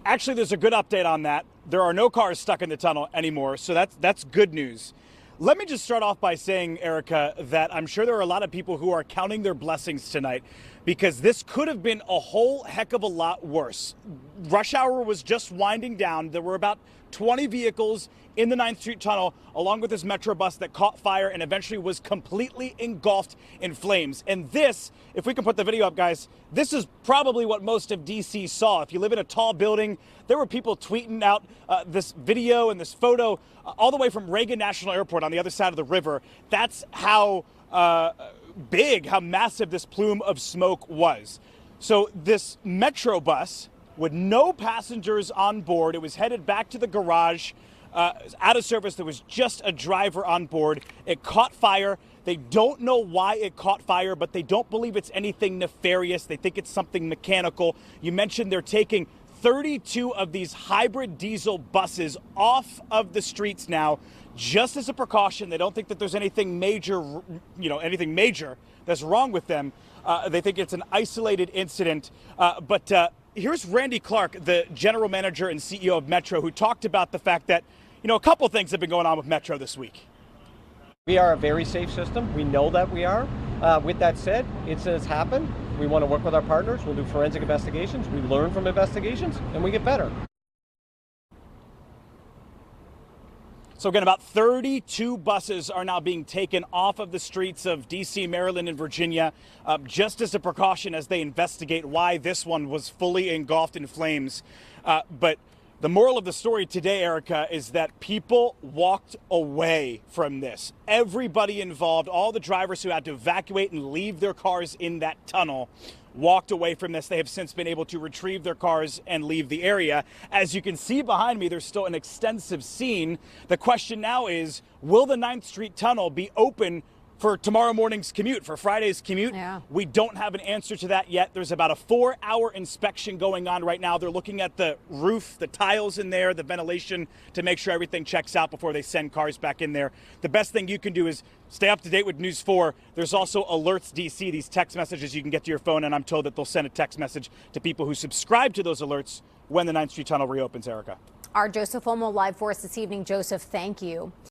Actually, there's a good update on that. There are no cars stuck in the tunnel anymore, so that's good news. Let me just start off by saying, Erica, that I'm sure there are a lot of people who are counting their blessings tonight because this could have been a whole heck of a lot worse. Rush hour was just winding down. There were about 20 vehicles in the 9th Street Tunnel, along with this Metrobus that caught fire and eventually was completely engulfed in flames. And this, if we can put the video up, guys, this is probably what most of D.C. saw. If you live in a tall building, there were people tweeting out this video and this photo all the way from Reagan National Airport on the other side of the river. That's how big, how massive this plume of smoke was. So this Metrobus with no passengers on board, it was headed back to the garage. Out of service, there was just a driver on board. It caught fire. They don't know why it caught fire, but they don't believe it's anything nefarious. They think it's something mechanical. You mentioned they're taking 32 of these hybrid diesel buses off of the streets now, just as a precaution. They don't think that there's anything major, anything major that's wrong with them. They think it's an isolated incident. But here's Randy Clark, the general manager and CEO of Metro, who talked about the fact that, a couple things have been going on with Metro this week. We are a very safe system. We know that we are. With that said, incidents happen. We want to work with our partners. We'll do forensic investigations. We learn from investigations, and we get better. So again, about 32 buses are now being taken off of the streets of D.C., Maryland, and Virginia, just as a precaution as they investigate why this one was fully engulfed in flames. But the moral of the story today, Erica, is that people walked away from this. Everybody involved, all the drivers who had to evacuate and leave their cars in that tunnel, walked away from this. They have since been able to retrieve their cars and leave the area. As you can see behind me, there's still an extensive scene. The question now is, will the 9th Street Tunnel be open for tomorrow morning's commute, for Friday's commute? Yeah. We don't have an answer to that yet. There's about a 4-hour inspection going on right now. They're looking at the roof, the tiles in there, the ventilation, to make sure everything checks out before they send cars back in there. The best thing you can do is stay up to date with News 4. There's also Alerts DC, these text messages you can get to your phone, and I'm told that they'll send a text message to people who subscribe to those alerts when the 9th Street Tunnel reopens, Erica. Our Joseph Olmo live for us this evening. Joseph, thank you.